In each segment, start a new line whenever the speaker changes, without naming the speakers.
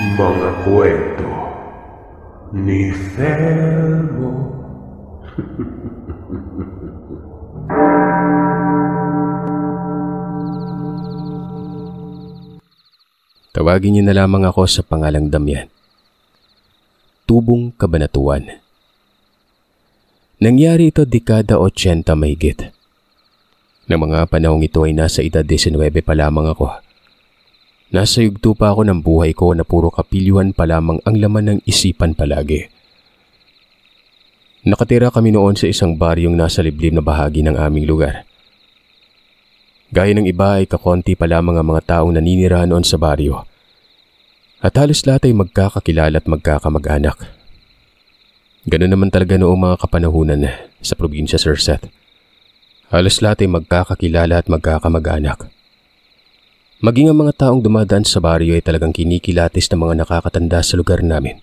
Mga kwento ni Felmo.
Tawagin niyo na lamang ako sa pangalang Damian. Tubong Kabanatuan. Nangyari ito dekada 80 mahigit. Nang mga panahong ito ay nasa edad 19 pa lamang ako. Nasa yugto pa ako ng buhay ko na puro kapilyuhan pa lamang ang laman ng isipan palagi. Nakatira kami noon sa isang baryong nasa liblib na bahagi ng aming lugar. Gaya ng iba ay kakonti pa lamang ang mga taong naninirahan noon sa baryo. At halos lahat ay magkakakilala at magkakamag-anak. Ganun naman talaga noong mga kapanahunan sa probinsya, Sir Seth. Halos lahat ay magkakakilala at magkakamag-anak. Maging ang mga taong dumadaan sa baryo ay talagang kinikilatis ng mga nakakatanda sa lugar namin.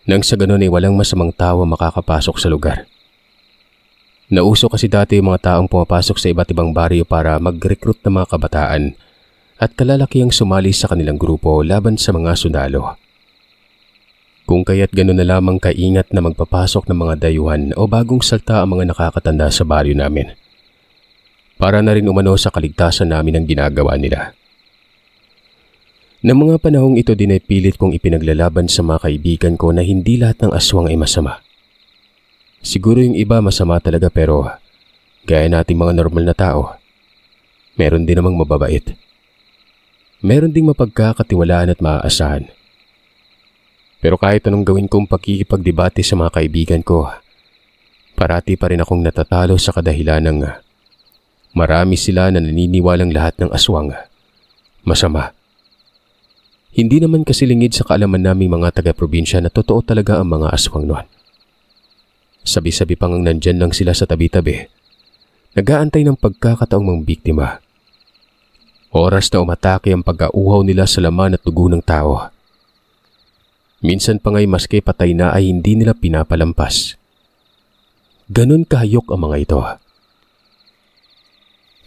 Nang sa ganun ay walang masamang tao makakapasok sa lugar. Nauso kasi dati yung mga taong pumapasok sa iba't ibang baryo para mag-recruit ng mga kabataan at kalalakiang sumali sa kanilang grupo laban sa mga sundalo. Kung kaya't ganun na lamang kaingat na magpapasok ng mga dayuhan o bagong salta ang mga nakakatanda sa baryo namin. Para na rin umano sa kaligtasan namin ang ginagawa nila. Ng mga panahong ito din ay pilit kong ipinaglalaban sa mga kaibigan ko na hindi lahat ng aswang ay masama. Siguro yung iba masama talaga pero gaya nating mga normal na tao, meron din namang mababait. Meron ding mapagkakatiwalaan at maaasahan. Pero kahit anong gawin kong pakikipagdebate sa mga kaibigan ko, parati pa rin akong natatalo sa kadahilan ng marami sila na naniniwalang lahat ng aswang masama. Hindi naman kasi lingid sa kaalaman naming mga taga-probinsya na totoo talaga ang mga aswang noon. Sabi-sabi pang nandyan lang sila sa tabi-tabi, nag-aantay ng pagkakataong mga biktima. Oras na umatake ang pag-auhaw nila sa laman at dugo ng tao. Minsan pa nga'y maski patay na ay hindi nila pinapalampas. Ganon kahayok ang mga ito.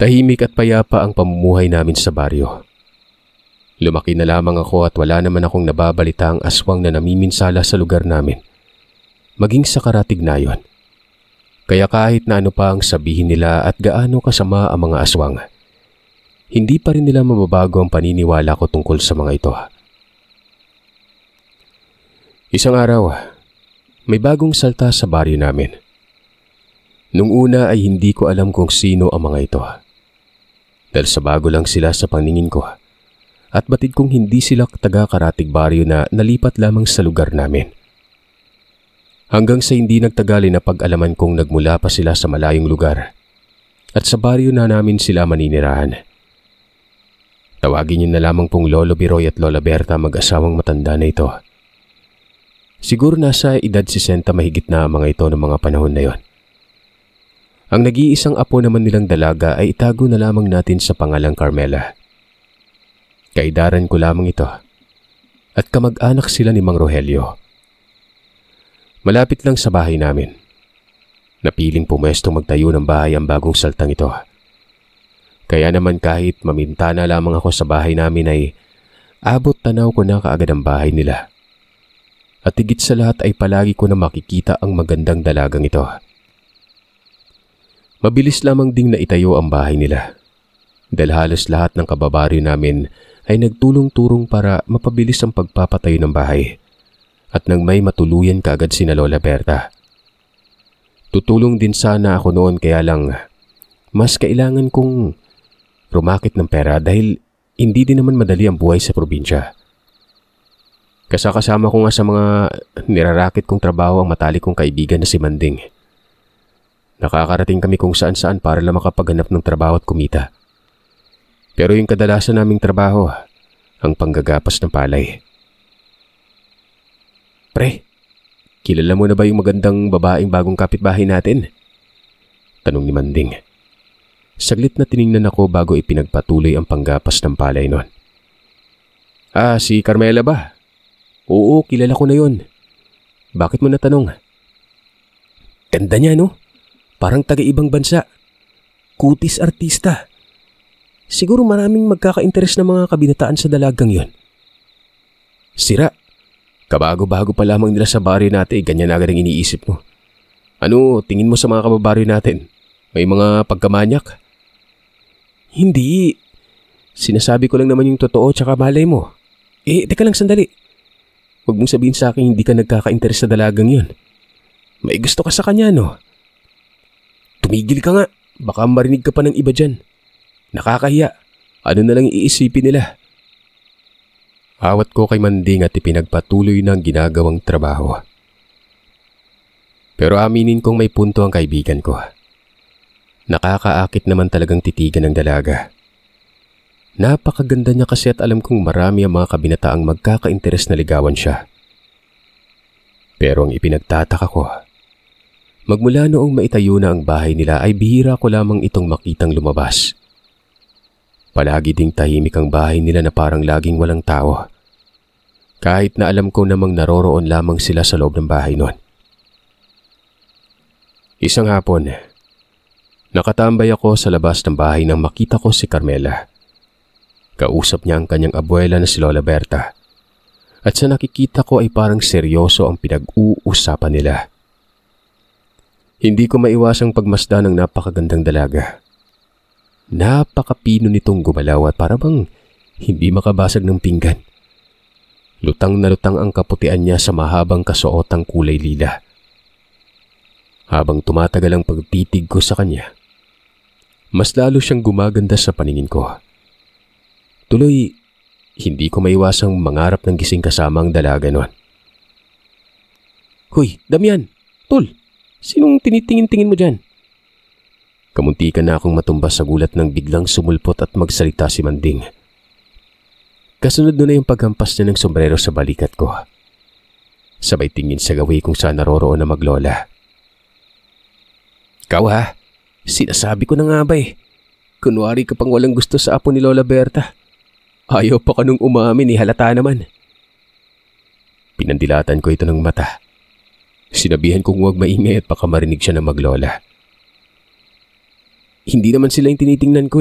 Tahimik at payapa ang pamumuhay namin sa baryo. Lumaki na lamang ako at wala naman akong nababalita ang aswang na namiminsala sa lugar namin. Maging sa Karatignayon. Kaya kahit na ano pa ang sabihin nila at gaano kasama ang mga aswang, hindi pa rin nila mababago ang paniniwala ko tungkol sa mga ito. Isang araw, may bagong salta sa baryo namin. Nung una ay hindi ko alam kung sino ang mga ito. Dahil sa bago lang sila sa paningin ko at batid kong hindi sila taga-Karatig baryo na nalipat lamang sa lugar namin. Hanggang sa hindi nagtagal na pag-alaman kong nagmula pa sila sa malayong lugar at sa baryo na namin sila maninirahan. Tawagin niyo na lamang pong Lolo Biroy at Lola Berta, mag-asawang matanda na ito. Siguro nasa edad 60 mahigit na mga ito ng mga panahon na yon. Ang nag-iisang apo naman nilang dalaga ay itago na lamang natin sa pangalang Carmela. Kaidaran ko lamang ito at kamag-anak sila ni Mang Rogelio. Malapit lang sa bahay namin. Napiling pumwestong magtayo ng bahay ang bagong saltang ito. Kaya naman kahit mamintana lamang ako sa bahay namin ay abot tanaw ko na kaagad ang bahay nila. At higit sa lahat ay palagi ko na makikita ang magandang dalagang ito. Mabilis lamang ding naitayo ang bahay nila dahil halos lahat ng kababaryo namin ay nagtulong-turong para mapabilis ang pagpapatayo ng bahay at nang may matuluyan kaagad sina Lola Berta. Tutulong din sana ako noon kaya lang mas kailangan kong rumakit ng pera dahil hindi din naman madali ang buhay sa probinsya. Kasama ko nga sa mga nirarakit kong trabaho ang matalik kong kaibigan na si Manding. Nakakarating kami kung saan-saan para lang makapaghanap ng trabaho at kumita. Pero yung kadalasan naming trabaho, ang panggagapas ng palay. Pre, kilala mo na ba yung magandang babaeng bagong kapitbahay natin? Tanong ni Manding. Saglit na tiningnan ako bago ipinagpatuloy ang panggapas ng palay nun. Si Carmela ba? Oo, kilala ko na yon. Bakit mo natanong? Ganda niya, no? Parang taga-ibang bansa. Kutis artista. Siguro maraming magkaka-interes na mga kabinataan sa dalagang yon. Sira. Kabago-bago pa lamang nila sa baryo natin, ganyan agad ang iniisip mo. Ano, tingin mo sa mga kababaryo natin? May mga pagkamanyak? Hindi. Sinasabi ko lang naman yung totoo tsaka malay mo. Teka lang sandali. Huwag mong sabihin sa akin hindi ka nagkaka-interes sa dalagang yun. May gusto ka sa kanya, no? Tumigil ka nga. Baka marinig ka pa ng iba dyan. Nakakahiya. Ano na lang iisipin nila? Awat ko kay Manding at ipinagpatuloy ng ginagawang trabaho. Pero aminin kong may punto ang kaibigan ko. Nakakaakit naman talagang titigan ng dalaga. Napakaganda niya kasi at alam kong marami ang mga kabinataang magkaka-interes na ligawan siya. Pero ang ipinagtataka ko, magmula noong maitayo na ang bahay nila ay bihira ko lamang itong makitang lumabas. Palagi ding tahimik ang bahay nila na parang laging walang tao. Kahit na alam ko namang naroroon lamang sila sa loob ng bahay noon. Isang hapon, nakatambay ako sa labas ng bahay nang makita ko si Carmela. Kausap niya ang kanyang abuela na si Lola Berta. At sa nakikita ko ay parang seryoso ang pinag-uusapan nila. Hindi ko maiwasang pagmasdan ng napakagandang dalaga. Napakapino nitong gumalaw at parang hindi makabasag ng pinggan. Lutang na lutang ang kaputian niya sa mahabang kasuotang kulay lila. Habang tumatagal ang pagtitig ko sa kanya, mas lalo siyang gumaganda sa paningin ko. Tuloy, hindi ko maiwasang mangarap ng gising kasama ang dalaga noon. Hoy, Damian! Tol! Sinong tinitingin-tingin mo dyan? Kamuntikan na akong matumbas sa gulat nang biglang sumulpot at magsalita si Manding. Kasunod na yung paghampas niya ng sombrero sa balikat ko. Sabay tingin sa gawi kung saan naroroon na maglola. Ikaw ha, sinasabi ko na nga ba kunwari ka pang walang gusto sa apo ni Lola Berta. Ayaw pa ka nung umamin halata naman. Pinandilatan ko ito ng mata. Sinabihan kong huwag maingay at baka marinig siya ng maglola. Hindi naman sila yung tinitingnan ko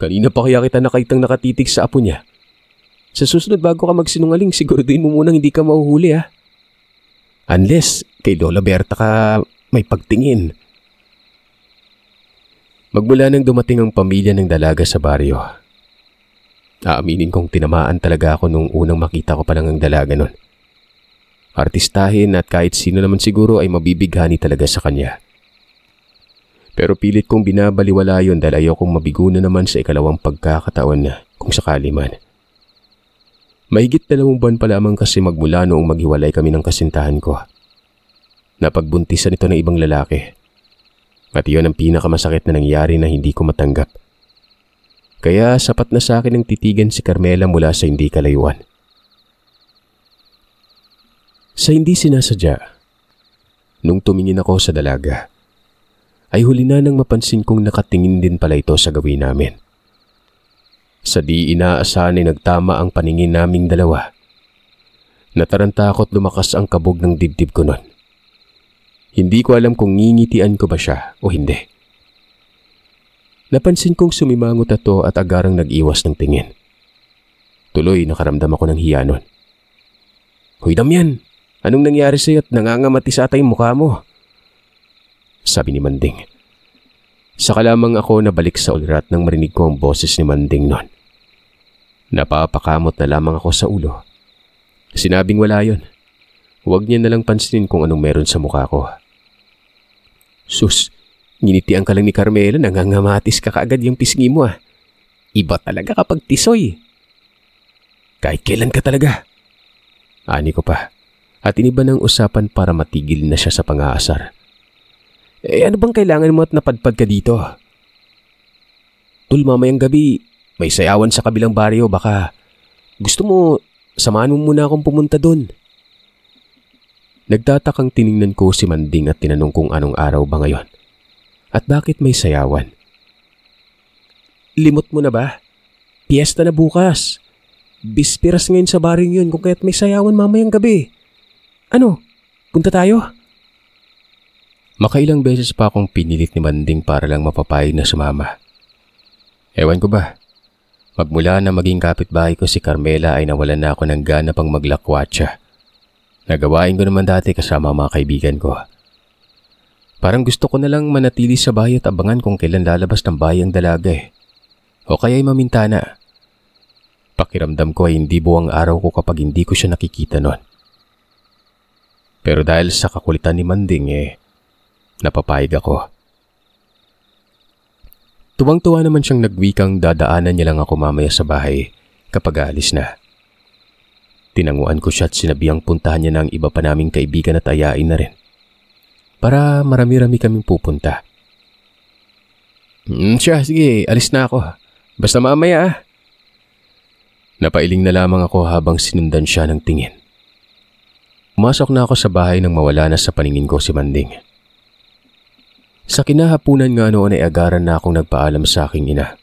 kanina pa kaya kita nakitang nakatitig sa apo niya. Sa susunod bago ka magsinungaling, siguraduhin mo munang hindi ka mahuhuli Unless kay Lola Berta ka may pagtingin. Magmula nang dumating ang pamilya ng dalaga sa baryo, aaminin kong tinamaan talaga ako nung unang makita ko pa lang ang dalaga nun. Artistahin at kahit sino naman siguro ay mabibighani talaga sa kanya. Pero pilit kong binabaliwala yun dahil ayaw kong mabigo na naman sa ikalawang pagkakataon na kung sakali man. Mahigit 2 buwan pa lamang kasi magmula noong maghiwalay kami ng kasintahan ko. Napagbuntisan ito ng ibang lalaki. At iyon ang pinakamasakit na nangyari na hindi ko matanggap. Kaya sapat na sa akin ang titigan si Carmela mula sa hindi kalayuan. Sa hindi sinasadya, nung tumingin ako sa dalaga, ay huli na nang mapansin kong nakatingin din pala ito sa gawin namin. Sa di inaasahan ay nagtama ang paningin naming dalawa. Nataranta ako't lumakas ang kabog ng dibdib ko nun. Hindi ko alam kung ngingitian ko ba siya o hindi. Napansin kong sumimangot ito at agarang nag-iwas ng tingin. Tuloy nakaramdam ako ng hiya nun. Hoy Damian, anong nangyari sa'yo at nangangamati sa atay mukha mo? Sabi ni Manding. Saka lamang ako nabalik sa ulirat nang marinig ko ang boses ni Manding nun. Napapakamot na lamang ako sa ulo. Sinabing wala yon. Huwag niya nalang pansinin kung anong meron sa mukha ko. Sus, nginitian ka lang ni Carmela, nangangamatis ka kaagad yung pisngi mo Iba talaga kapag tisoy. Kahit kailan ka talaga. Ani ko pa. At iniba ng usapan para matigil na siya sa pang-aasar. Ano bang kailangan mo at napadpad ka dito? Tul, mamayang gabi, may sayawan sa kabilang baryo. Baka gusto mo, samahan mo muna akong pumunta dun. Nagtatakang tiningnan ko si Manding at tinanong kung anong araw ba ngayon. At bakit may sayawan? Limot mo na ba? Piyesta na bukas. Bispiras ngayon sa baryo yun kung kaya't may sayawan mamayang gabi. Ano? Punta tayo? Makailang beses pa akong pinilit ni Manding para lang mapapayag na sumama. Ewan ko ba, Magmula na maging kapitbahay ko si Carmela ay nawalan na ako ng gana pang maglakwatsa. Nagawain ko naman dati kasama ang mga kaibigan ko. Parang gusto ko na lang manatili sa bahay at abangan kung kailan lalabas ng bahay ang dalaga O kaya'y mamintana. Pakiramdam ko ay hindi buwang araw ko kapag hindi ko siya nakikita noon. Pero dahil sa kakulitan ni Manding napapayag ako. Tuwang-tuwa naman siyang nagwikang dadaanan niya lang ako mamaya sa bahay kapag aalis na. Tinanguan ko siya at sinabihang puntahan niya ng iba pa naming kaibigan at ayain na rin. Para marami-rami kaming pupunta. Sige, alis na ako. Basta mamaya Napailing na lamang ako habang sinundan siya ng tingin. Pumasok na ako sa bahay nang mawala na sa paningin ko si Manding. Sa kinahapunan nga noon ay agaran na akong nagpaalam sa aking ina.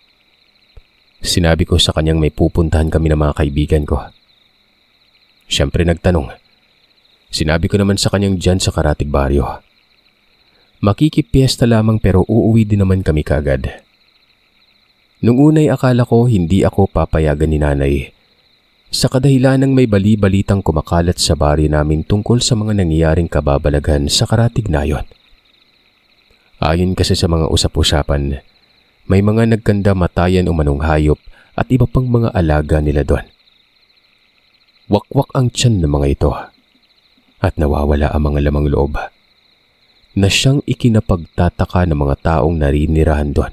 Sinabi ko sa kanyang may pupuntahan kami ng mga kaibigan ko. Siyempre nagtanong. Sinabi ko naman sa kanyang dyan sa Karatig Baryo. Makikipiesta lamang pero uuwi din naman kami kaagad. Nung unay akala ko hindi ako papayagan ni nanay. Sa kadahilan ng may bali-balitang kumakalat sa baryo namin tungkol sa mga nangyayaring kababalaghan sa Karatig na yon. Ayon kasi sa mga usap-usapan, may mga nagkanda matayan o manong hayop at iba pang mga alaga nila doon. Wakwak ang tiyan ng mga ito at nawawala ang mga lamang loob na siyang ikinapagtataka ng mga taong narinirahan doon.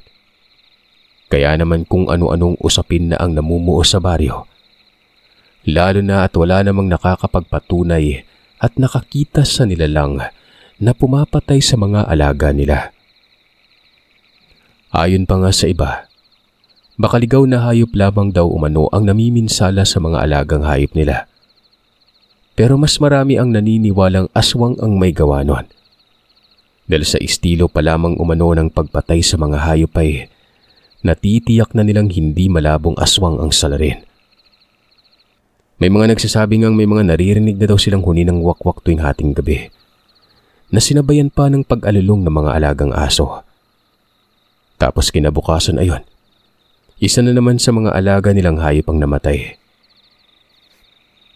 Kaya naman kung ano-anong usapin na ang namumuo sa baryo, lalo na at wala namang nakakapagpatunay at nakakita sa nilalang na pumapatay sa mga alaga nila. Ayon pa nga sa iba, baka ligaw na hayop lamang daw umano ang namiminsala sa mga alagang hayop nila. Pero mas marami ang naniniwalang aswang ang may gawa nun. Dahil sa estilo pa lamang umano ng pagpatay sa mga hayop ay natitiyak na nilang hindi malabong aswang ang salarin. May mga nagsasabing ang may mga naririnig na daw silang huni ng wakwak tuwing hating gabi na sinabayan pa ng pag-alulong ng mga alagang aso. Tapos kinabukasan ayon, isa na naman sa mga alaga nilang hayop ang namatay.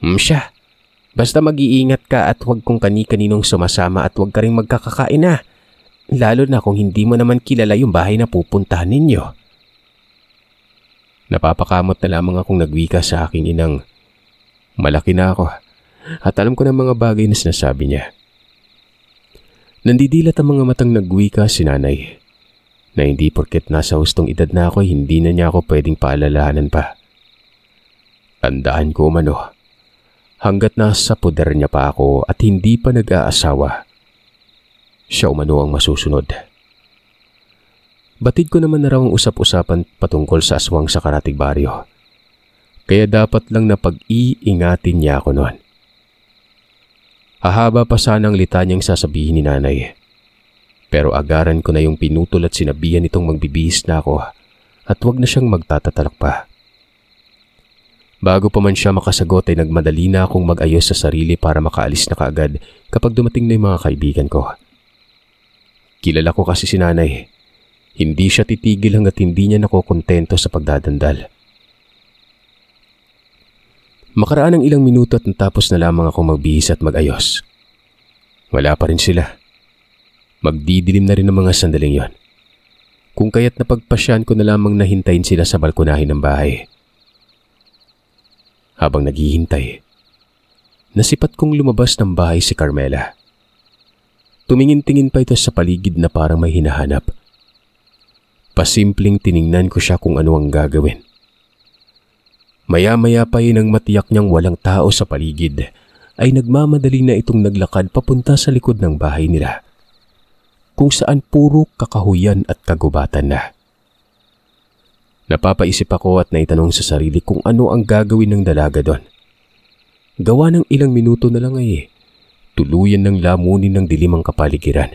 Siya, basta mag-iingat ka at huwag kung kani-kaninong sumasama at huwag ka rin magkakakain na. Lalo na kung hindi mo naman kilala yung bahay na pupuntahan ninyo. Napapakamot na lamang akong nagwika sa aking inang malaki na ako at alam ko ng mga bagay na sinasabi niya. Nandidilat ang mga matang nagwika si nanay na hindi porket nasa hustong edad na ako hindi na niya ako pwedeng paalalahanan pa. Tandaan ko umano, hanggat nasa poder niya pa ako at hindi pa nag-aasawa, siya umano ang masusunod. Batid ko naman na raw ang usap-usapan patungkol sa aswang sa Karatig Baryo. Kaya dapat lang na pag-iingatin niya ako noon. Hahaba pa sana ang litanyang sasabihin ni nanay. Pero agaran ko na yung pinutol at sinabihan nitong magbibihis na ako at wag na siyang magtatatalak pa. Bago pa man siya makasagot ay nagmadali na akong mag-ayos sa sarili para makaalis na kaagad kapag dumating na yung mga kaibigan ko. Kilala ko kasi si nanay. Hindi siya titigil hanggat hindi niya nakokontento sa pagdadandal. Makaraan ng ilang minuto at natapos na lamang akong magbihis at mag-ayos. Wala pa rin sila. Magdidilim na rin ang mga sandaling yon. Kung kaya't napagpasyan ko na lamang na hintayin sila sa balkonahin ng bahay. Habang naghihintay, nasipat kong lumabas ng bahay si Carmela. Tumingin-tingin pa ito sa paligid na parang may hinahanap. Pasimpleng tiningnan ko siya kung ano ang gagawin. Maya-maya pa nang matiyak niyang walang tao sa paligid, ay nagmamadali na itong naglakad papunta sa likod ng bahay nila, kung saan puro kakahuyan at kagubatan na. Napapaisip ako at naitanong sa sarili kung ano ang gagawin ng dalaga doon. Gawa ng ilang minuto na lang ay tuluyan ng lamunin ng dilim ang kapaligiran.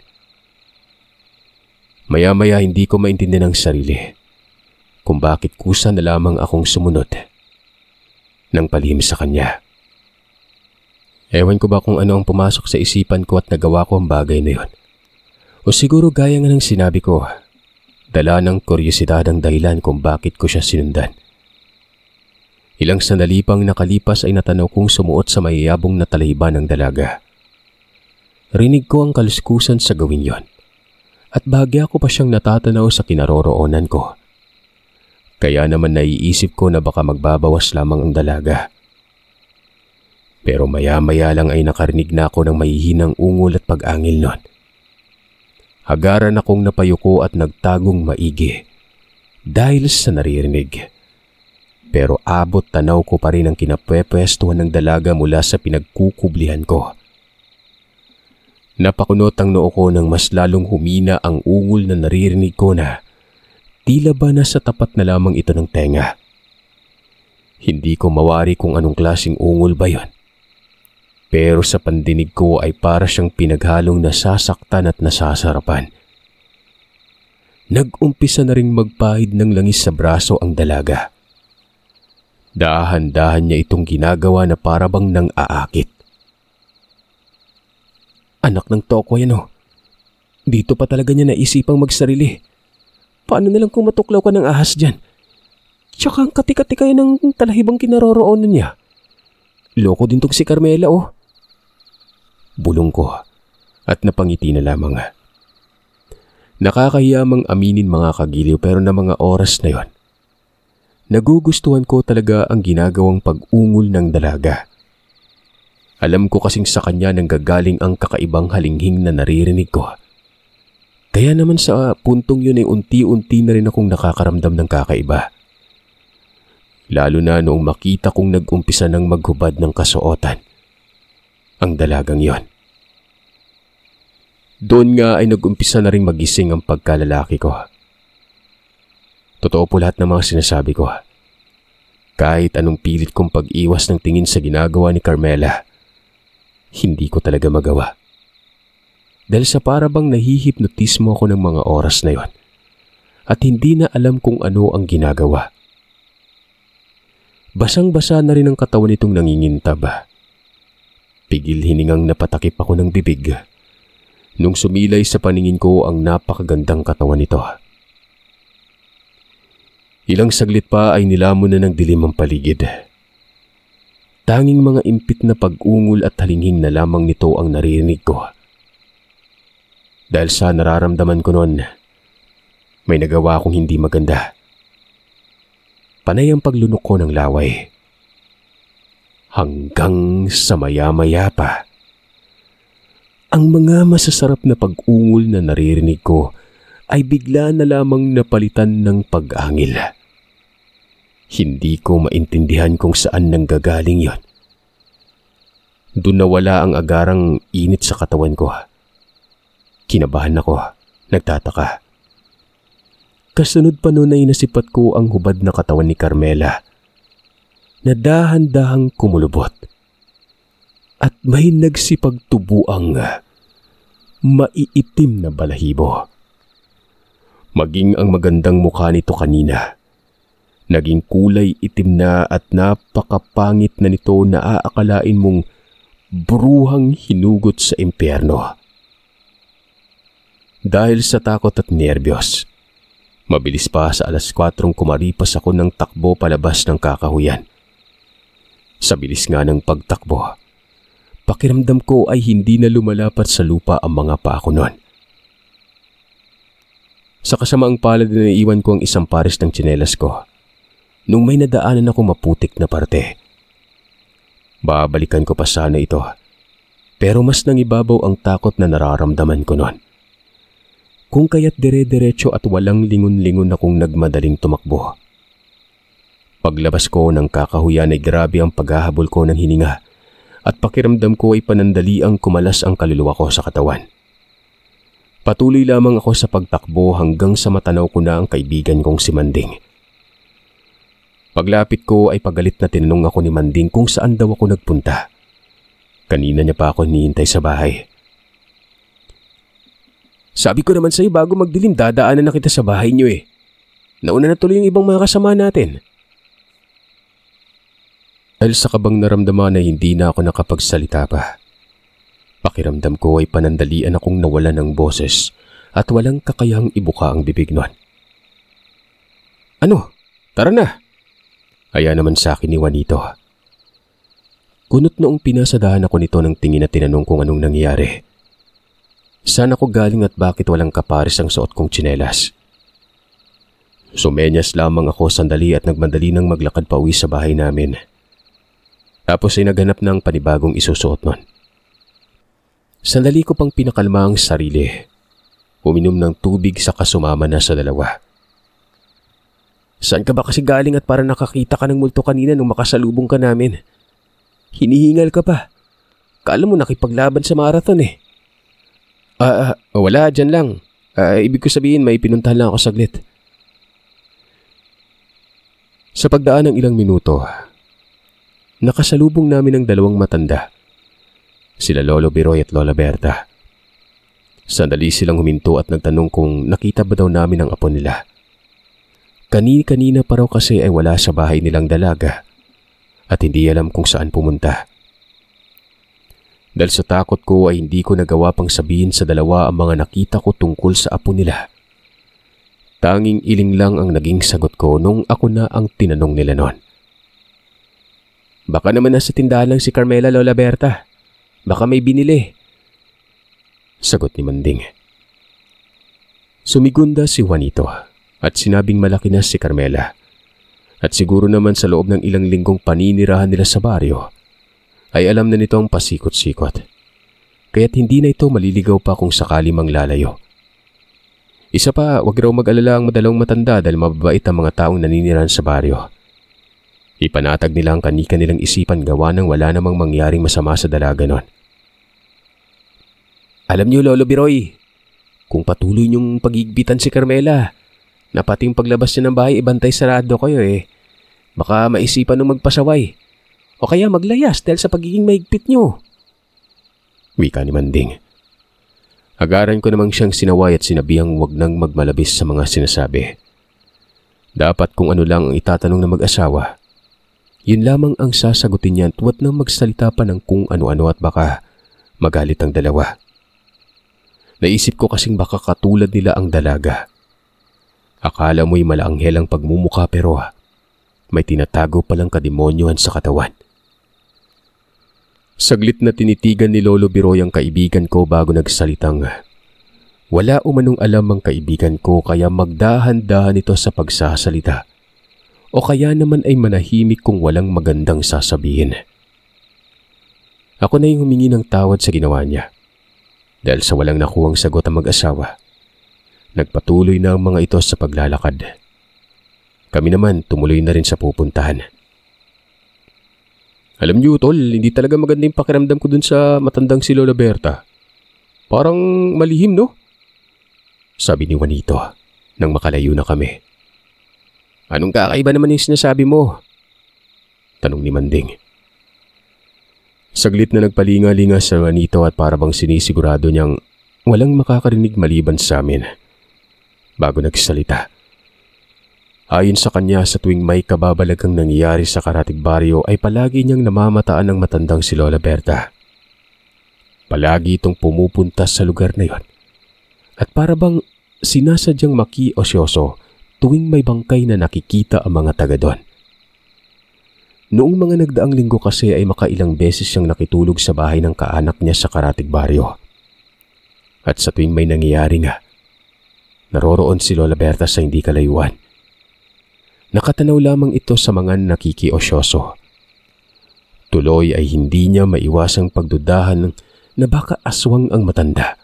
Maya-maya hindi ko maintindihan ang sarili kung bakit kusa na lamang akong sumunod ng palihim sa kanya. Ewan ko ba kung ano ang pumasok sa isipan ko at nagawa ko ang bagay na yon. O siguro gaya nga ng sinabi ko, dala ng kuryosidad ang dahilan kung bakit ko siya sinundan. Ilang sandali pang nakalipas ay natanaw kong sumuot sa mayayabong na talahiban ng dalaga. Rinig ko ang kaluskusan sa gawin yon, at bahagya ko pa siyang natatanaw sa kinaroroonan ko. Kaya naman naiisip ko na baka magbabawas lamang ang dalaga. Pero maya-maya lang ay nakarinig na ako ng mahihinang ungol at pag-angil nun. Hagaran akong napayuko at nagtagong maigi dahil sa naririnig. Pero abot tanaw ko pa rin ang kinapwepwestuhan ng dalaga mula sa pinagkukublihan ko. Napakunot ang noo ko nang mas lalong humina ang ungol na naririnig ko na tila ba nasa tapat na lamang ito ng tenga. Hindi ko mawari kung anong klaseng ungol ba yon. Pero sa pandinig ko ay para siyang pinaghalong nasasaktan at nasasarapan. Nag-umpisa na ring magpahid ng langis sa braso ang dalaga. Dahan-dahan niya itong ginagawa na para bang nang aakit. Anak ng toko yan oh. Dito pa talaga niya naisipang magsarili. Paano nalang kung matuklaw ka ng ahas dyan? Tsaka ang kati-kati kaya ng talahibang kinaroroonan niya. Loko din tong si Carmela oh. Bulong ko at napangiti na lamang. Nakakahiyamang aminin mga kagiliw pero na mga oras na yon, nagugustuhan ko talaga ang ginagawang pag-ungol ng dalaga. Alam ko kasing sa kanya nanggagaling ang kakaibang halinghing na naririnig ko. Kaya naman sa puntong yun ay unti-unti na rin akong nakakaramdam ng kakaiba. Lalo na noong makita kong nag-umpisa ng maghubad ng kasuotan ang dalagang yon. Doon nga ay nag-umpisa na rin magising ang pagkalalaki ko. Totoo po lahat ng mga sinasabi ko. Kahit anong pilit kong pag-iwas ng tingin sa ginagawa ni Carmela, hindi ko talaga magawa. Dahil sa para bang nahihipnotismo ako ng mga oras na yon at hindi na alam kung ano ang ginagawa. Basang-basa na rin ang katawan nitong nangingintab. Pigil hiningang napatakip ako ng bibig nung sumilay sa paningin ko ang napakagandang katawan nito. Ilang saglit pa ay nilamon na ng dilim ang paligid. Tanging mga impit na pag-ungol at halinghing na lamang nito ang naririnig ko. Dahil sa nararamdaman ko noon, may nagawa akong hindi maganda. Panay ang paglunok ko ng laway. Hanggang sa maya-maya pa, ang mga masasarap na pag-ungol na naririnig ko ay bigla na lamang napalitan ng pag-angil. Hindi ko maintindihan kung saan nanggagaling yon. Doon nawala ang agarang init sa katawan ko. Kinabahan ako, nagtataka. Kasunod pa noon ay nasipat ko ang hubad na katawan ni Carmela na dahan-dahang kumulubot at may nagsipagtubuang maiitim na balahibo. Maging ang magandang mukha nito kanina, naging kulay itim na at napakapangit na nito na aakalain mong bruhang hinugot sa impyerno. Dahil sa takot at nerbiyos, mabilis pa sa 4:00 kumaripas ako ng takbo palabas ng kakahuyan. Sa bilis nga ng pagtakbo, pakiramdam ko ay hindi na lumalapat sa lupa ang mga paa ko noon. Sa kasamaang palad na naiwan ko ang isang pares ng tsinelas ko nung may nadaanan ako maputik na parte. Babalikan ko pa sana ito, pero mas nangibabaw ang takot na nararamdaman ko noon. Kung kaya't dire-diretso at walang lingon-lingon akong nagmadaling tumakbo. Paglabas ko ng kakahuyan ay grabe ang paghahabol ko ng hininga at pakiramdam ko ay panandali ang kumalas ang kaluluwa ko sa katawan. Patuloy lamang ako sa pagtakbo hanggang sa matanaw ko na ang kaibigan kong si Manding. Paglapit ko ay pagalit na tinanong ako ni Manding kung saan daw ako nagpunta. Kanina niya pa ako hinihintay sa bahay. Sabi ko naman sa'yo bago magdilim dadaanan na kita sa bahay niyo eh. Nauna na tuloy yung ibang mga kasama natin. Dahil sa kabang naramdaman na hindi na ako nakapagsalita pa. Pakiramdam ko ay panandalian akong nawala ng boses at walang kakayahang ibuka ang bibig nun. Ano? Tara na! Aya naman sa akin ni Juanito. Kunot noong pinasadahan ako nito ng tingin at tinanong kung anong nangyayari. Saan ako galing at bakit walang kapares ang suot kong tsinelas? Sumenyas lamang ako sandali at nagmadali nang maglakad pa uwi sa bahay namin. Tapos ay naghanap ng panibagong isusuot nun. Sandali ko pang pinakalma ang sarili. Uminom ng tubig sa kasumama na sa dalawa. Saan ka ba kasi galing at para nakakita ka ng multo kanina nung makasalubong ka namin? Hinihingal ka pa. Kala mo nakipaglaban sa marathon eh. Wala, dyan lang. Ibig ko sabihin may pinuntahan lang ako saglit. Sa pagdaan ng ilang minuto, nakasalubong namin ang dalawang matanda. Sila Lolo Biroy at Lola Berta. Sandali silang huminto at nagtanong kung nakita ba daw namin ang apo nila. Kanina pa raw kasi ay wala sa bahay nilang dalaga at hindi alam kung saan pumunta. Dahil sa takot ko ay hindi ko nagawa pang sabihin sa dalawa ang mga nakita ko tungkol sa apo nila. Tanging iling lang ang naging sagot ko nung ako na ang tinanong nila noon. Baka naman nasa tindahan lang si Carmela, Lola Berta. Baka may binili. Sagot ni Manding. Sumigunda si Juanito at sinabing malaki na si Carmela. At siguro naman sa loob ng ilang linggong paninirahan nila sa baryo, ay alam na nito ang pasikot-sikot. Kaya't hindi na ito maliligaw pa kung sakali mang lalayo. Isa pa, wag raw mag-alala ang madalawang matanda dahil mababait ang mga taong naninirahan sa baryo. Ipanatag nila ang kanika nilang isipan gawa ng wala namang mangyaring masama sa dalaga nun. Alam niyo, Lolo Biroy, kung patuloy niyong pagigbitan si Carmela, na pating paglabas niya ng bahay ibantay sarado kayo baka maisipan nung magpasaway o kaya maglayas dahil sa pagiging mahigpit niyo. Wika ni Manding. Agaran ko namang siyang sinaway at sinabihang wag nang magmalabis sa mga sinasabi. Dapat kung ano lang ang itatanong ng mag-asawa, yun lamang ang sasagutin niya at huwag nang magsalita pa ng kung ano-ano at baka magalit ang dalawa. Naisip ko kasing baka katulad nila ang dalaga. Akala mo'y malaanghel ang pagmumuka pero may tinatago palang kademonyohan sa katawan. Saglit na tinitigan ni Lolo Biroy ang kaibigan ko bago nagsalitang, wala umanong alam ang kaibigan ko kaya magdahan-dahan ito sa pagsasalita. O kaya naman ay manahimik kung walang magandang sasabihin. Ako na yung humingi ng tawad sa ginawa niya. Dahil sa walang nakuhang sagot ang mag-asawa, nagpatuloy na ang mga ito sa paglalakad. Kami naman tumuloy na rin sa pupuntahan. Alam niyo, Tol, hindi talaga maganda yung pakiramdam ko dun sa matandang si Lola Berta. Parang malihim, no? Sabi ni Juanito nang makalayo na kami. Anong kakaiba naman yung sinasabi mo? Tanong ni Manding. Saglit na nagpalinga-linga sa Juanito at parabang sinisigurado niyang walang makakarinig maliban sa amin. Bago nagsalita. Ayon sa kanya, sa tuwing may kababalagang nangyayari sa Karatig Baryo ay palagi niyang namamataan ng matandang si Lola Berta. Palagi itong pumupunta sa lugar na yon. At parabang sinasadyang makiosyoso tuwing may bangkay na nakikita ang mga taga doon. Noong mga nagdaang linggo kasi ay makailang beses siyang nakitulog sa bahay ng kaanak niya sa Karatig Baryo. At sa tuwing may nangyayari nga, naroroon si Lola Berta sa hindi kalayuan. Nakatanaw lamang ito sa mga nakikiosyoso. Tuloy ay hindi niya maiwasang pagdudahan na baka aswang ang matanda.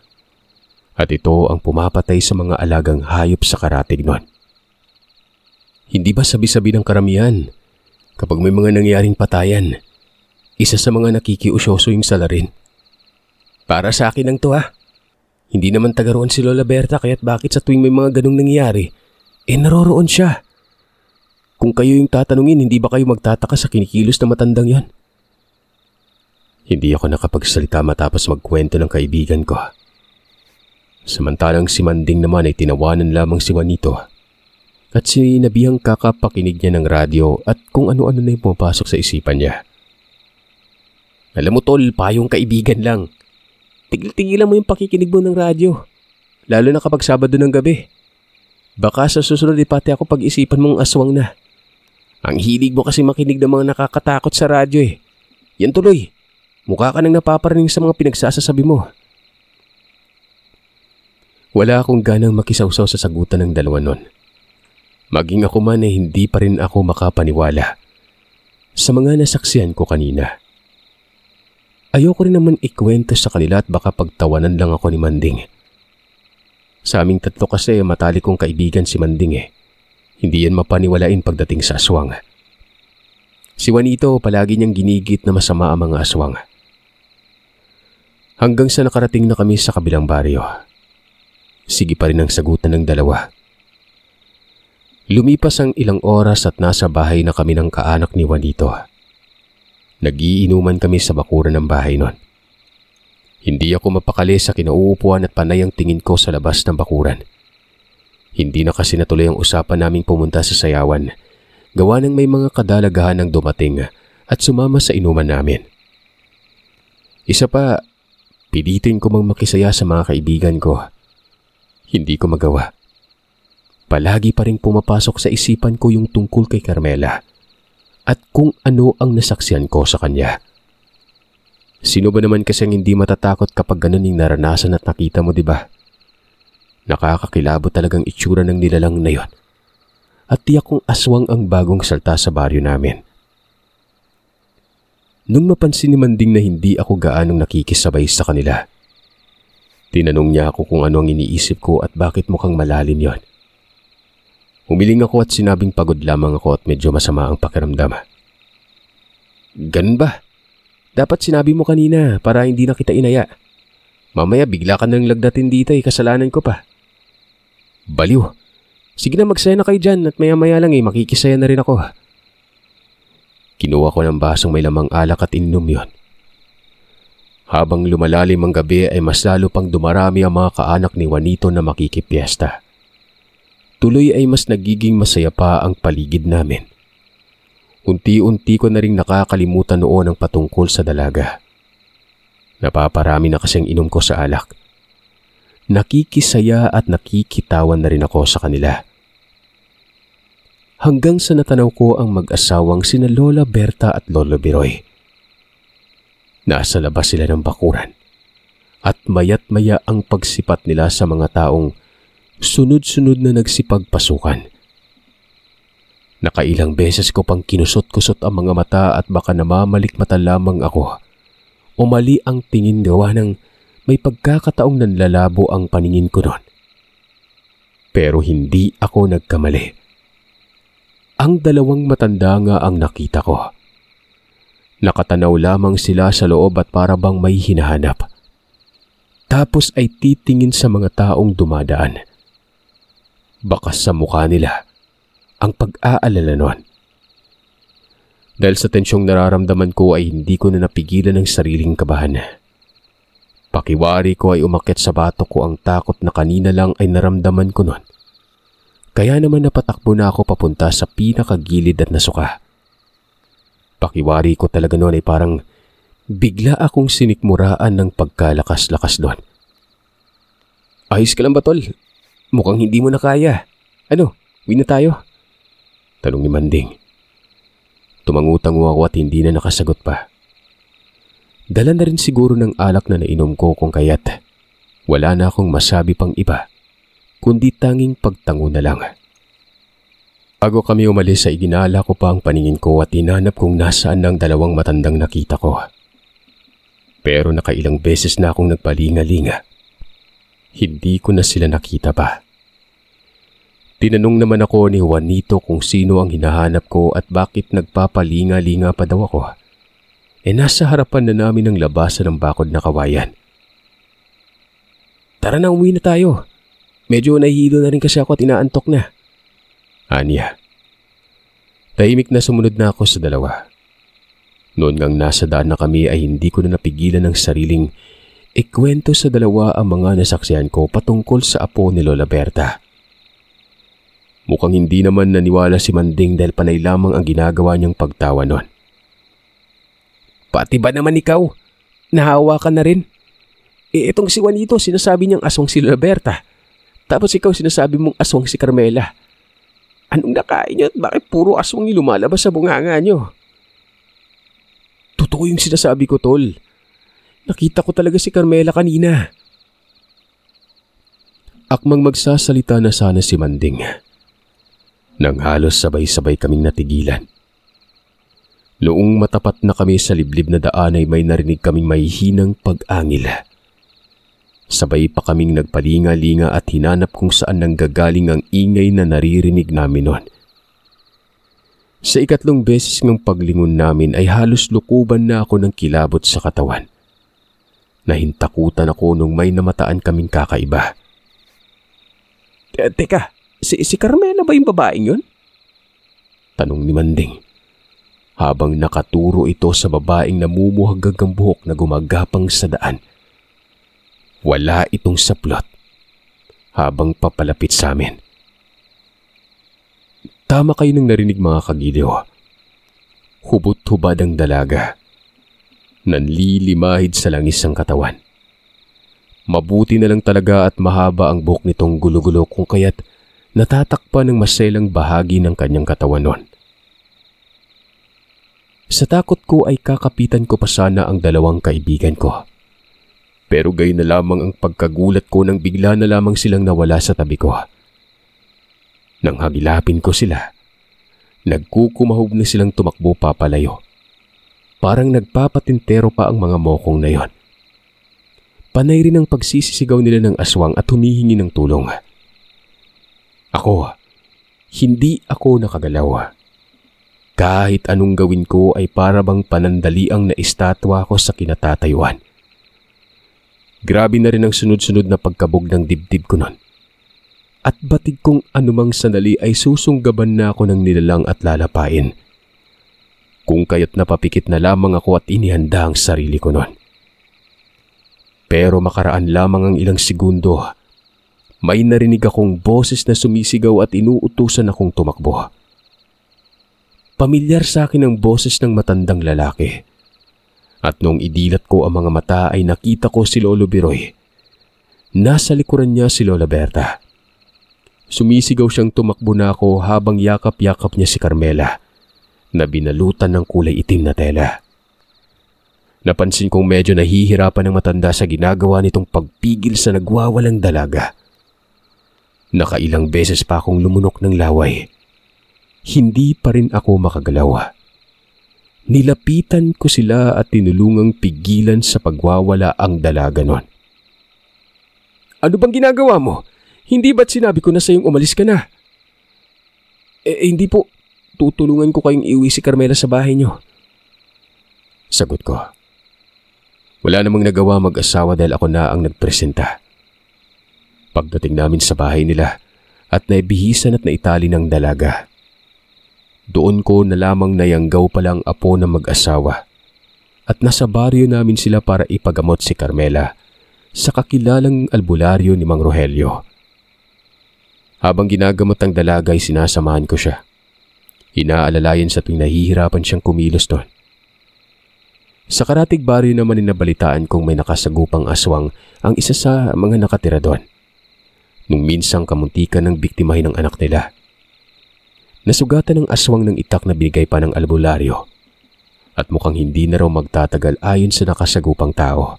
At ito ang pumapatay sa mga alagang hayop sa Karatig noon. Hindi ba sabi-sabi ng karamihan, kapag may mga nangyaring patayan, isa sa mga nakikiusyoso yung salarin? Para sa akin lang to Hindi naman taga roon si Lola Berta kaya't bakit sa tuwing may mga ganong nangyayari, naroroon siya. Kung kayo yung tatanungin, hindi ba kayo magtataka sa kinikilos na matandang yan? Hindi ako nakapagsalita matapos magkwento ng kaibigan ko. Samantalang si Manding naman ay tinawanan lamang si Juanito at sinabihang kakapakinig niya ng radyo at kung ano-ano na yung pumapasok sa isipan niya. Alam mo, Tol, payong kaibigan lang. Tigil-tigilan mo yung pakikinig mo ng radyo, lalo na kapag Sabado ng gabi. Baka sa susunod pati ako pag-isipan mong aswang na. Ang hilig mo kasi makinig ng mga nakakatakot sa radyo eh. Yan tuloy, mukha ka nang napaparinig sa mga pinagsasasabi mo. Wala akong ganang makisawsaw sa sagutan ng dalawa nun. Maging ako man ay hindi pa rin ako makapaniwala sa mga nasaksihan ko kanina. Ayoko rin naman ikwento sa kanila at baka pagtawanan lang ako ni Manding. Sa aming tatlo kasi matalik kong kaibigan si Manding eh. Hindi yan mapaniwalain pagdating sa aswang. Si Juanito palagi niyang ginigit na masama ang mga aswang. Hanggang sa nakarating na kami sa kabilang baryo. Sige pa rin ang sagutan ng dalawa. Lumipas ang ilang oras at nasa bahay na kami ng kaanak ni Juanito. Nagiinuman kami sa bakuran ng bahay nun. Hindi ako mapakali sa kinauupuan at panay ang tingin ko sa labas ng bakuran. Hindi na kasi natuloy ang usapan naming pumunta sa sayawan, gawa ng may mga kadalagahan ang dumating at sumama sa inuman namin. Isa pa, pilitin ko mang makisaya sa mga kaibigan ko. Hindi ko magawa. Palagi pa rin pumapasok sa isipan ko yung tungkol kay Carmela at kung ano ang nasaksihan ko sa kanya. Sino ba naman kasi ang hindi matatakot kapag ganun yung naranasan at nakita mo, di ba? Nakakakilabot talagang itsura ng nilalang na yon. At tiyak kong aswang ang bagong salta sa baryo namin. Nung mapansin ni Manding na hindi ako gaanong nakikisabay sa kanila, tinanong niya ako kung ano ang iniisip ko at bakit mukhang malalim yon. Humiling ako at sinabing pagod lamang ako at medyo masama ang pakiramdam. Ganun ba? Dapat sinabi mo kanina para hindi na kita inaya. Mamaya bigla ka nang lagdatin dito kasalanan ko pa. Baliw. Sige na magsaya na kayo dyan at maya-maya lang makikisaya na rin ako. Kinuha ko ng basong may lamang alak at ininom yon. Habang lumalalim ang gabi ay mas lalo pang dumarami ang mga kaanak ni Juanito na makikipiesta. Tuloy ay mas nagiging masaya pa ang paligid namin. Unti-unti ko na rin nakakalimutan noon ang patungkol sa dalaga. Napaparami na kasing inom ko sa alak. Nakikisaya at nakikitawan na rin ako sa kanila. Hanggang sa natanaw ko ang mag-asawang sina Lola Berta at Lolo Biroy. Nasa labas sila ng bakuran at mayat-maya ang pagsipat nila sa mga taong sunod-sunod na nagsipagpasukan. Nakailang beses ko pang kinusot-kusot ang mga mata at baka namamalikmata lamang ako o mali ang tingin gawa ng may pagkakataong nanlalabo ang paningin ko noon. Pero hindi ako nagkamali. Ang dalawang matanda nga ang nakita ko. Nakatanaw lamang sila sa loob at para bang may hinahanap. Tapos ay titingin sa mga taong dumadaan. Bakas sa mukha nila ang pag-aalala nun. Dahil sa tensyong nararamdaman ko ay hindi ko na napigilan ang sariling kabahan. Pakiwari ko ay umakyat sa batok ko ang takot na kanina lang ay naramdaman ko nun. Kaya naman napatakbo na ako papunta sa pinakagilid at nasuka. Pakiwari ko talaga nun ay parang bigla akong sinikmuraan ng pagkalakas-lakas doon. Ayos ka lang ba, tol? Mukhang hindi mo na kaya. Ano, uwi na tayo? Tanong ni Manding. Tumangutango ako at hindi na nakasagot pa. Dala na rin siguro ng alak na nainom ko kung kaya't wala na akong masabi pang iba, kundi tanging pagtango na lang. Bago kami umalis ay ginala ko pa ang paningin ko at hinanap kung nasaan ang dalawang matandang nakita ko. Pero nakailang beses na akong nagpalinga-linga. Hindi ko na sila nakita pa. Tinanong naman ako ni Juanito kung sino ang hinahanap ko at bakit nagpapalinga-linga pa daw ako. Nasa harapan na namin ang labasan ng bakod na kawayan. Tara na, umuwi na tayo. Medyo nahihilo na rin kasi ako at inaantok na. Anya. Tahimik na sumunod na ako sa dalawa. Noon ngang nasa daan na kami ay hindi ko na napigilan ng sariling ikwento sa dalawa ang mga nasaksihan ko patungkol sa apo ni Lola Berta. Mukhang hindi naman naniwala si Manding dahil panay lamang ang ginagawa niyang pagtawa noon. Pati ba naman ikaw? Nahawa ka na rin? Itong si Juanito sinasabi niyang aswang si Lola Berta. Tapos ikaw sinasabi mong aswang si Carmela. Anong nakain niyo at bakit puro aswang yung lumalabas sa bunganga niyo? Totoo yung sinasabi ko, tol. Nakita ko talaga si Carmela kanina. Akmang magsasalita na sana si Manding, nang halos sabay-sabay kaming natigilan. Noong matapat na kami sa liblib na daan ay may narinig kaming mahihinang pag-angil. Sabay pa kaming nagpalinga-linga at hinanap kung saan nanggagaling ang ingay na naririnig namin noon. Sa ikatlong beses ng paglingon namin ay halos lukuban na ako ng kilabot sa katawan. Nahintakutan ako nung may namataan kaming kakaiba. Teka, si Carmela ba yung babaeng yun? Tanong ni Manding, habang nakaturo ito sa babaeng namumuhagag ang buhok na gumagapang sa daan. Wala itong saplot habang papalapit sa amin. Tama kayo nang narinig mga kagiliw. Hubot-hubad ang dalaga. Nanlilimahid sa langis ang katawan. Mabuti na lang talaga at mahaba ang buhok nitong gulo-gulo kung kaya't natatakpan ng maselang bahagi ng kanyang katawan nun. Sa takot ko ay kakapitan ko pa sana ang dalawang kaibigan ko. Pero gayon na lamang ang pagkagulat ko nang bigla na lamang silang nawala sa tabi ko. Nang hagilapin ko sila, nagkukumahog na silang tumakbo papalayo. Parang nagpapatintero pa ang mga mokong na yon. Panay rin ang pagsisisigaw nila ng aswang at humihingi ng tulong. Hindi ako nakagalaw. Kahit anong gawin ko ay para bang panandaliang na estatwa ko sa kinatatayuan. Grabe na rin ang sunod-sunod na pagkabog ng dibdib ko nun. At batig kong anumang sandali ay susunggaban na ako ng nilalang at lalapain. Kung kaya't napapikit na lamang ako at inihanda ang sarili ko nun. Pero makaraan lamang ang ilang segundo, may narinig akong boses na sumisigaw at inuutusan akong tumakbo. Pamilyar sa akin ang boses ng matandang lalaki. At noong idilat ko ang mga mata ay nakita ko si Lolo Biroy. Nasa likuran niya si Lola Berta. Sumisigaw siyang tumakbo na ako habang yakap-yakap niya si Carmela na binalutan ng kulay itim na tela. Napansin kong medyo nahihirapan ang matanda sa ginagawa nitong pagpigil sa nagwawalang dalaga. Nakailang beses pa akong lumunok ng laway. Hindi pa rin ako makagalaw. Nilapitan ko sila at tinulungang pigilan sa pagwawala ang dalaga nun. Ano bang ginagawa mo? Hindi ba't sinabi ko na sa'yong umalis ka na? Hindi po. Tutulungan ko kayong iuwi si Carmela sa bahay niyo. Sagot ko. Wala namang nagawa mag-asawa dahil ako na ang nagpresenta. Pagdating namin sa bahay nila at naibihisan at naitali ng dalaga. Doon ko na lamang nayanggaw palang apo na mag-asawa at nasa baryo namin sila para ipagamot si Carmela sa kakilalang albularyo ni Mang Rogelio. Habang ginagamot ang dalaga ay sinasamahan ko siya. Inaalalayan sa tuwing nahihirapan siyang kumilos doon. Sa karatig baryo naman nabalitaan kong may nakasagupang aswang ang isa sa mga nakatira doon. Nung minsang kamuntikan ng biktimahin ng anak nila. Nasugatan ng aswang ng itak na binigay pa ng albularyo at mukhang hindi na raw magtatagal ayon sa nakasagupang tao.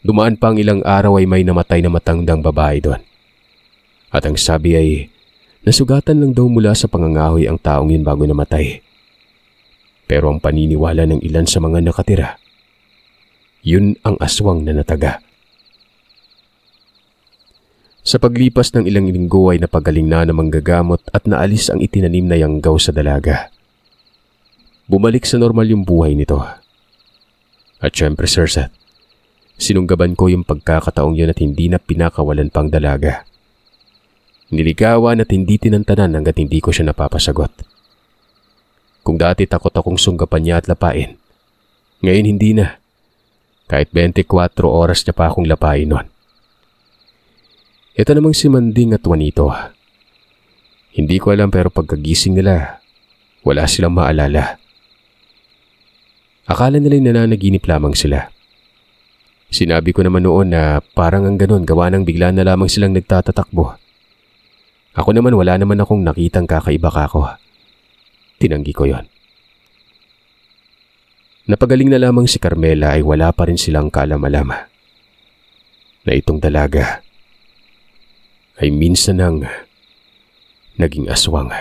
Dumaan pa ang ilang araw ay may namatay na matandang babae doon. At ang sabi ay nasugatan lang daw mula sa pangangahoy ang taong yun bago namatay. Pero ang paniniwala ng ilan sa mga nakatira, yun ang aswang na nataga. Sa paglipas ng ilang linggo ay napagaling na ng manggagamot at naalis ang itinanim na yanggaw sa dalaga. Bumalik sa normal yung buhay nito. At syempre Sir Seth, sinunggaban ko yung pagkakataong yun at hindi na pinakawalan pang dalaga. Niligawan at hindi tinantanan hanggat hindi ko siya napapasagot. Kung dati takot akong sunggapan niya at lapain, ngayon hindi na. Kahit 24 oras niya pa akong lapain nun. Ito namang si Manding at Juanito. Hindi ko alam pero pagkagising nila, wala silang maalala. Akala nila nananaginip lamang sila. Sinabi ko naman noon na parang ang ganon gawa nang bigla na lamang silang nagtatatakbo. Ako naman wala naman akong nakitang kakaiba kako. Tinanggi ko yon. Napagaling na lamang si Carmela ay wala pa rin silang kaalam-alam na itong dalaga ay minsan nang naging aswang.